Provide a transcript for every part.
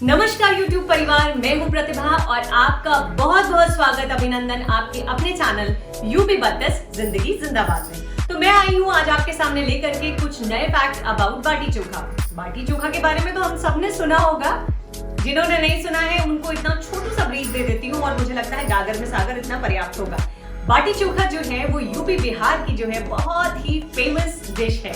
नमस्कार YouTube परिवार, मैं हूं प्रतिभा और आपका बहुत बहुत स्वागत अभिनंदन आपके अपने चैनल यूपी 32 जिंदगी जिंदाबाद में। तो मैं आई हूं आज आपके सामने लेकर के कुछ नए फैक्ट अबाउट बाटी चोखा। बाटी चोखा के बारे में तो हम सबने सुना होगा, जिन्होंने नहीं सुना है उनको इतना छोटू सा ब्रीफ दे देती हूँ और मुझे लगता है गागर में सागर इतना पर्याप्त होगा। बाटी चोखा जो है वो यूपी बिहार की जो है बहुत ही फेमस डिश है।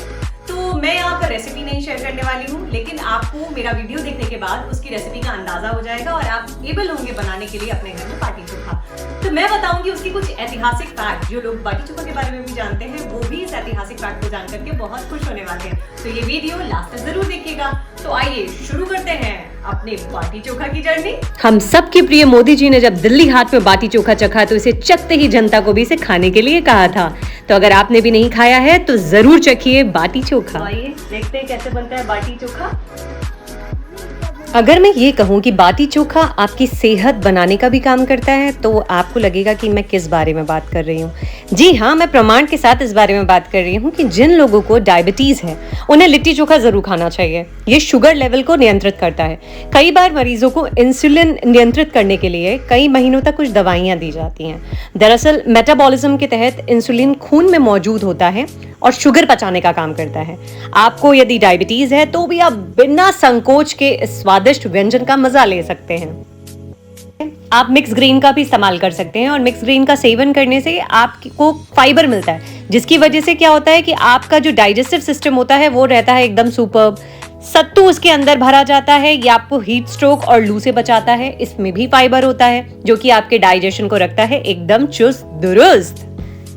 तो मैं यहाँ पर रेसिपी नहीं शेयर करने वाली हूँ, लेकिन आपको मेरा वीडियो देखने के बाद उसकी रेसिपी का अंदाजा हो जाएगा और आप एबल होंगे बनाने के लिए अपने घर में बाटी चोखा। तो मैं बताऊंगी उसकी कुछ ऐतिहासिक फैक्ट, जो लोग बाटी चोखा के बारे में भी जानते हैं वो भी इस ऐतिहासिक फैक्ट को जान करके बहुत खुश होने वाले हैं। तो ये वीडियो लास्ट तक जरूर देखिएगा। तो आइए शुरू करते हैं अपने बाटी चोखा की जर्नी। हम सबके प्रिय मोदी जी ने जब दिल्ली हाट में बाटी चोखा चखा तो इसे चखते ही जनता को भी इसे खाने के लिए कहा था। तो अगर आपने भी नहीं खाया है तो जरूर चखिए बाटी चोखा। आइए देखते हैं कैसे बनता है बाटी चोखा। अगर मैं ये कहूँ कि बाटी चोखा आपकी सेहत बनाने का भी काम करता है तो आपको लगेगा कि मैं किस बारे में बात कर रही हूँ। जी हाँ, मैं प्रमाण के साथ इस बारे में बात कर रही हूँ कि जिन लोगों को डायबिटीज है उन्हें लिट्टी चोखा जरूर खाना चाहिए। ये शुगर लेवल को नियंत्रित करता है। कई बार मरीजों को इंसुलिन नियंत्रित करने के लिए कई महीनों तक कुछ दवाइयाँ दी जाती हैं। दरअसल मेटाबॉलिज्म के तहत इंसुलिन खून में मौजूद होता है और शुगर पचाने का काम करता है। आपको यदि डायबिटीज है तो भी आप बिना संकोच के स्वादिष्ट व्यंजन का मजा ले सकते हैं। आप मिक्स ग्रीन का भी इस्तेमाल कर सकते हैं और मिक्स ग्रीन का सेवन करने से आपको फाइबर मिलता है, जिसकी वजह से क्या होता है कि आपका जो डाइजेस्टिव सिस्टम होता है वो रहता है एकदम सुपर्ब। सत्तू उसके अंदर भरा जाता है, ये आपको हीट स्ट्रोक और लू से बचाता है। इसमें भी फाइबर होता है जो कि आपके डाइजेशन को रखता है एकदम चुस्त दुरुस्त।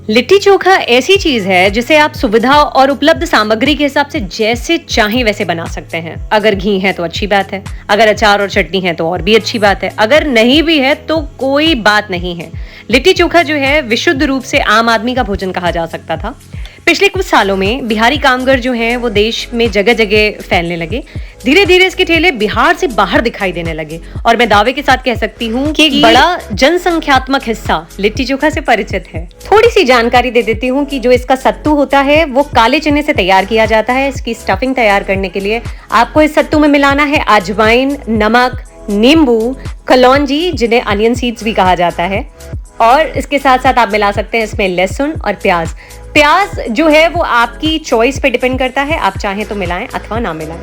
लिट्टी चोखा ऐसी चीज है जिसे आप सुविधा और उपलब्ध सामग्री के हिसाब से जैसे चाहें वैसे बना सकते हैं। अगर घी है तो अच्छी बात है, अगर अचार और चटनी है तो और भी अच्छी बात है, अगर नहीं भी है तो कोई बात नहीं है। लिट्टी चोखा जो है विशुद्ध रूप से आम आदमी का भोजन कहा जा सकता था। पिछले कुछ सालों में बिहारी कामगार जो हैं वो देश में जगह जगह फैलने लगे। धीरे धीरे इसके ठेले बिहार से बाहर दिखाई देने लगे और मैं दावे के साथ कह सकती हूँ कि एक बड़ा जनसंख्यात्मक हिस्सा लिट्टी चोखा से परिचित है। थोड़ी सी जानकारी दे देती हूँ कि जो इसका सत्तू होता है वो काले चने से तैयार किया जाता है। इसकी स्टफिंग तैयार करने के लिए आपको इस सत्तू में मिलाना है अजवाइन, नमक, नींबू, कलौंजी जिन्हें अनियन सीड्स भी कहा जाता है, और इसके साथ साथ आप मिला सकते हैं इसमें लहसुन और प्याज। प्याज जो है वो आपकी चॉइस पे डिपेंड करता है, आप चाहें तो मिलाएं अथवा ना मिलाएं।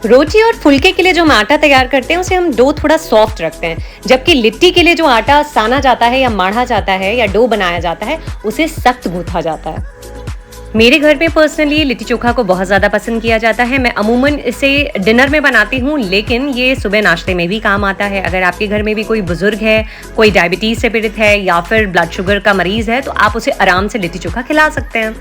रोटी और फुलके के लिए जो हम आटा तैयार करते हैं उसे हम डो थोड़ा सॉफ्ट रखते हैं, जबकि लिट्टी के लिए जो आटा साना जाता है या माढ़ा जाता है या डो बनाया जाता है उसे सख्त गूंथा जाता है। मेरे घर में पर्सनली लिट्टी चोखा को बहुत ज़्यादा पसंद किया जाता है। मैं अमूमन इसे डिनर में बनाती हूँ, लेकिन ये सुबह नाश्ते में भी काम आता है। अगर आपके घर में भी कोई बुजुर्ग है, कोई डायबिटीज से पीड़ित है या फिर ब्लड शुगर का मरीज है तो आप उसे आराम से लिट्टी चोखा खिला सकते हैं।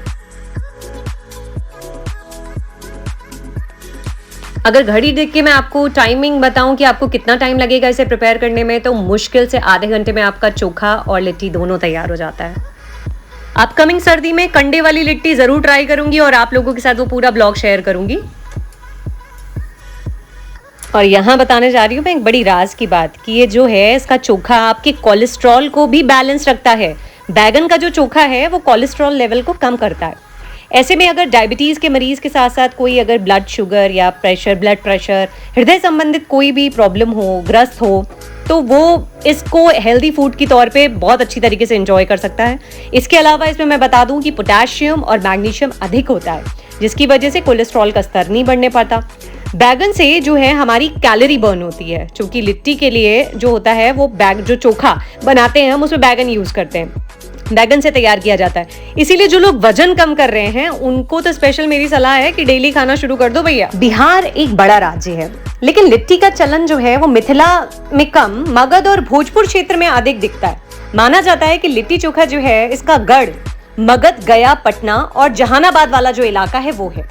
अगर घड़ी देख के मैं आपको टाइमिंग बताऊं कि आपको कितना टाइम लगेगा इसे प्रिपेयर करने में, तो मुश्किल से आधे घंटे में आपका चोखा और लिट्टी दोनों तैयार हो जाता है। अपकमिंग सर्दी में कंडे वाली लिट्टी जरूर ट्राई करूंगी और आप लोगों के साथ वो पूरा ब्लॉग शेयर करूंगी। और यहाँ बताने जा रही हूँ मैं एक बड़ी राज की बात कि ये जो है इसका चोखा आपके कोलेस्ट्रॉल को भी बैलेंस रखता है। बैगन का जो चोखा है वो कोलेस्ट्रॉल लेवल को कम करता है। ऐसे में अगर डायबिटीज के मरीज के साथ साथ कोई अगर ब्लड शुगर या ब्लड प्रेशर, हृदय संबंधित कोई भी प्रॉब्लम हो, ग्रस्त हो, तो वो इसको हेल्दी फूड की तौर पे बहुत अच्छी तरीके से एंजॉय कर सकता है। इसके अलावा इसमें मैं बता दूं कि पोटेशियम और मैग्नीशियम अधिक होता है, जिसकी वजह से कोलेस्ट्रॉल का स्तर नहीं बढ़ने पाता। बैगन से जो है हमारी कैलोरी बर्न होती है, क्योंकि लिट्टी के लिए जो होता है वो जो चोखा बनाते हैं हम उसमें बैगन यूज करते हैं, बैगन से तैयार किया जाता है। इसीलिए जो लोग वजन कम कर रहे हैं उनको तो स्पेशल मेरी सलाह है कि डेली खाना शुरू कर दो भैया। बिहार एक बड़ा राज्य है, लेकिन लिट्टी का चलन जो है वो मिथिला में कम, मगध और भोजपुर क्षेत्र में अधिक दिखता है। माना जाता है कि लिट्टी चोखा जो है इसका गढ़ मगध, गया, पटना और जहानाबाद वाला जो इलाका है वो है।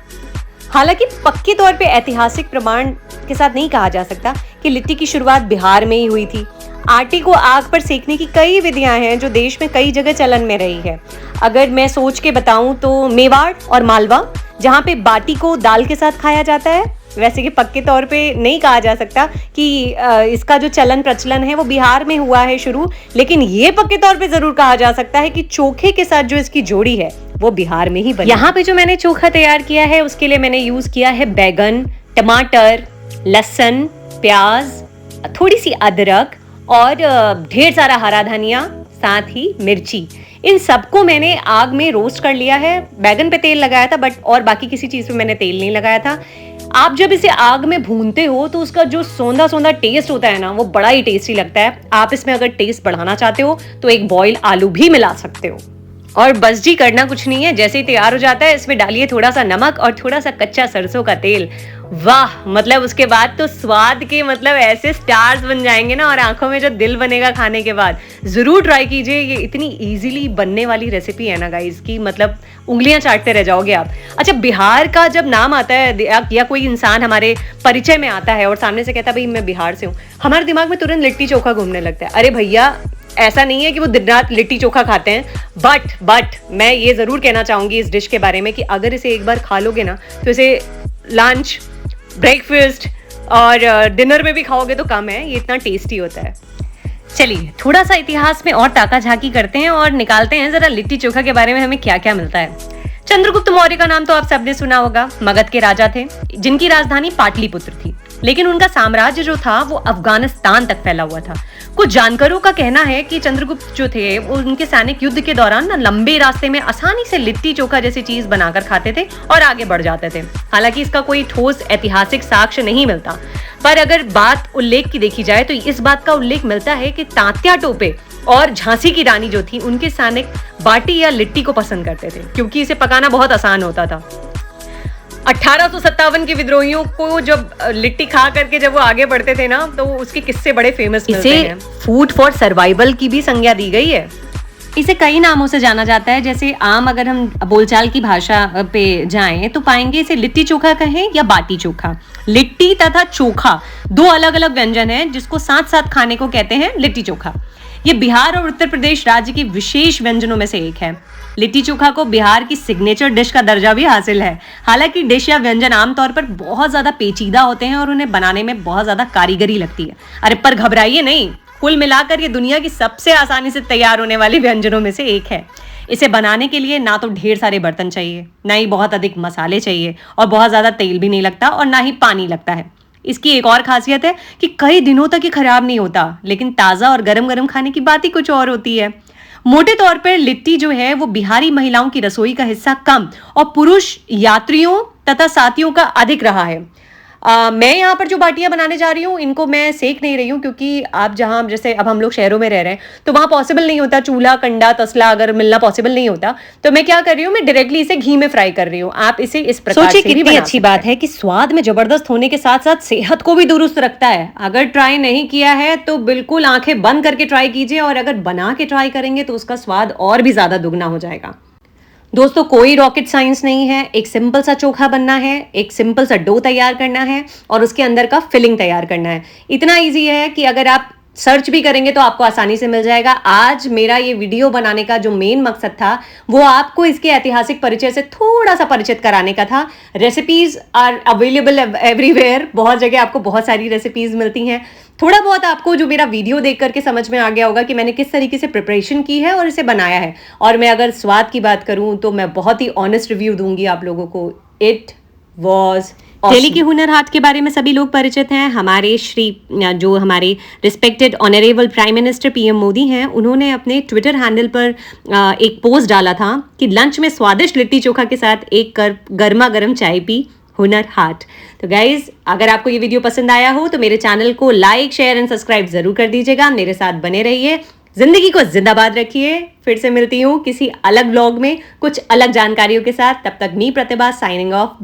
हालांकि पक्के तौर पे ऐतिहासिक प्रमाण के साथ नहीं कहा जा सकता कि लिट्टी की शुरुआत बिहार में ही हुई थी। आटे को आग पर सेकने की कई विधियां हैं जो देश में कई जगह चलन में रही है। अगर मैं सोच के बताऊं तो मेवाड़ और मालवा, जहां पे बाटी को दाल के साथ खाया जाता है, वैसे कि पक्के तौर पे नहीं कहा जा सकता कि इसका जो चलन प्रचलन है वो बिहार में हुआ है शुरू, लेकिन ये पक्के तौर पे जरूर कहा जा सकता है कि चोखे के साथ जो इसकी जोड़ी है वो बिहार में ही बनी। यहाँ पे जो मैंने चोखा तैयार किया है उसके लिए मैंने यूज किया है बैगन, टमाटर, लहसुन, प्याज, थोड़ी सी अदरक और ढेर सारा हरा धनिया, साथ ही मिर्ची, इन सबको मैंने आग में रोस्ट कर लिया है। बैगन पे तेल लगाया था बट और बाकी किसी चीज़ पे मैंने तेल नहीं लगाया था। आप जब इसे आग में भूनते हो तो उसका जो सौंधा सौंधा टेस्ट होता है ना, वो बड़ा ही टेस्टी लगता है। आप इसमें अगर टेस्ट बढ़ाना चाहते हो तो एक बॉयल आलू भी मिला सकते हो। और बस जी, करना कुछ नहीं है, जैसे ही तैयार हो जाता है इसमें डालिए थोड़ा सा नमक और थोड़ा सा कच्चा सरसों का तेल। वाह, मतलब उसके बाद तो स्वाद के मतलब ऐसे स्टार्स बन जाएंगे ना, और आंखों में जो दिल बनेगा खाने के बाद। जरूर ट्राई कीजिए, ये इतनी इजीली बनने वाली रेसिपी है ना गाइस की मतलब उंगलियां चाटते रह जाओगे आप। अच्छा, बिहार का जब नाम आता है या कोई इंसान हमारे परिचय में आता है और सामने से कहता है भाई मैं बिहार से हूँ, हमारे दिमाग में तुरंत लिट्टी चोखा घूमने लगता है। अरे भैया, ऐसा नहीं है कि वो दिन रात लिट्टी चोखा खाते हैं, बट मैं ये जरूर कहना चाहूंगी इस डिश के बारे में कि अगर इसे एक बार खा लोगे ना तो इसे लंच, ब्रेकफास्ट और डिनर में भी खाओगे तो कम है, ये इतना टेस्टी होता है। चलिए थोड़ा सा इतिहास में और ताका झाकी करते हैं और निकालते हैं जरा लिट्टी चोखा के बारे में हमें क्या क्या मिलता है। चंद्रगुप्त मौर्य का नाम तो आप सबने सुना होगा। मगध के राजा थे जिनकी राजधानी पाटलिपुत्र थी, लेकिन उनका साम्राज्य जो था वो अफगानिस्तान तक फैला हुआ था। कुछ जानकारों का कहना है कि चंद्रगुप्त जो थे वो उनके सैनिक युद्ध के दौरान ना लंबे रास्ते में आसानी से लिट्टी चोखा जैसी चीज बनाकर खाते थे और आगे बढ़ जाते थे। हालांकि इसका कोई ठोस ऐतिहासिक साक्ष्य नहीं मिलता, पर अगर बात उल्लेख की देखी जाए तो इस बात का उल्लेख मिलता है कि तात्या टोपे और झांसी की रानी जो थी उनके सैनिक बाटी या लिट्टी को पसंद करते थे क्योंकि इसे पकाना बहुत आसान होता था। 1857 के विद्रोहियों को जब लिट्टी खा करके जब वो आगे बढ़ते थे ना तो उसके किस्से बड़े फेमस मिलते हैं। इसे फूड फॉर सर्वाइवल की भी संज्ञा दी गई है। इसे कई नामों से जाना जाता है, जैसे आम अगर हम बोलचाल की भाषा पे जाएं तो पाएंगे इसे लिट्टी चोखा कहें या बाटी चोखा। लिट्टी तथा चोखा दो अलग अलग व्यंजन हैं जिसको साथ साथ खाने को कहते हैं लिट्टी चोखा। ये बिहार और उत्तर प्रदेश राज्य की विशेष व्यंजनों में से एक है। लिट्टी चोखा को बिहार की सिग्नेचर डिश का दर्जा भी हासिल है। हालांकि डिश या व्यंजन आमतौर पर बहुत ज्यादा पेचीदा होते हैं और उन्हें बनाने में बहुत ज्यादा कारीगरी लगती है। अरे पर घबराइए नहीं, कुल मिलाकर ये दुनिया की सबसे आसानी से तैयार होने वाली व्यंजनों में से एक है। इसे बनाने के लिए ना तो ढेर सारे बर्तन चाहिए, ना ही बहुत अधिक मसाले चाहिए, और बहुत ज्यादा तेल भी नहीं लगता और ना ही पानी लगता है। इसकी एक और खासियत है कि कई दिनों तक ये खराब नहीं होता, लेकिन ताज़ा और गरम गरम खाने की बात ही कुछ और होती है। मोटे तौर पर लिट्टी जो है वो बिहारी महिलाओं की रसोई का हिस्सा कम और पुरुष यात्रियों तथा साथियों का अधिक रहा है। मैं यहाँ पर जो बाटियां बनाने जा रही हूँ इनको मैं सेक नहीं रही हूँ क्योंकि आप जहाँ जैसे अब हम लोग शहरों में रह रहे हैं तो वहाँ पॉसिबल नहीं होता, चूल्हा कंडा तसला अगर मिलना पॉसिबल नहीं होता, तो मैं क्या कर रही हूँ, मैं डायरेक्टली इसे घी में फ्राई कर रही हूँ। आप इसे इस प्रकार से कितनी अच्छी बात है कि स्वाद में जबरदस्त होने के साथ साथ सेहत को भी दुरुस्त रखता है। अगर ट्राई नहीं किया है तो बिल्कुल आंखें बंद करके ट्राई कीजिए, और अगर बना के ट्राई करेंगे तो उसका स्वाद और भी ज्यादा दुगना हो जाएगा। दोस्तों, कोई रॉकेट साइंस नहीं है। एक सिंपल सा चोखा बनना है, एक सिंपल सा डो तैयार करना है और उसके अंदर का फिलिंग तैयार करना है। इतना इजी है कि अगर आप सर्च भी करेंगे तो आपको आसानी से मिल जाएगा। आज मेरा ये वीडियो बनाने का जो मेन मकसद था वो आपको इसके ऐतिहासिक परिचय से थोड़ा सा परिचित कराने का था। रेसिपीज आर अवेलेबल एवरीवेयर, बहुत जगह आपको बहुत सारी रेसिपीज मिलती हैं। थोड़ा बहुत आपको जो मेरा वीडियो देख करके समझ में आ गया होगा कि मैंने किस तरीके से प्रिपरेशन की है और इसे बनाया है। और मैं अगर स्वाद की बात करूं तो मैं बहुत ही ऑनेस्ट रिव्यू दूंगी आप लोगों को। इट वॉज दिल्ली के हुनर हाट के बारे में सभी लोग परिचित हैं। हमारे जो हमारे respected honourable prime minister PM Modi हैं, उन्होंने अपने ट्विटर हैंडल पर एक पोस्ट डाला था कि लंच में स्वादिष्ट लिट्टी चोखा के साथ एक गर्मा गर्म चाय पी, हुनर हाट। तो गाइज, अगर आपको ये वीडियो पसंद आया हो तो मेरे चैनल को लाइक, शेयर एंड सब्सक्राइब जरूर कर दीजिएगा। मेरे साथ बने रहिए, जिंदगी को जिंदाबाद रखिए। फिर से मिलती हूँ किसी अलग ब्लॉग में कुछ अलग जानकारियों के साथ। तब तक मी प्रतिभा साइनिंग ऑफ।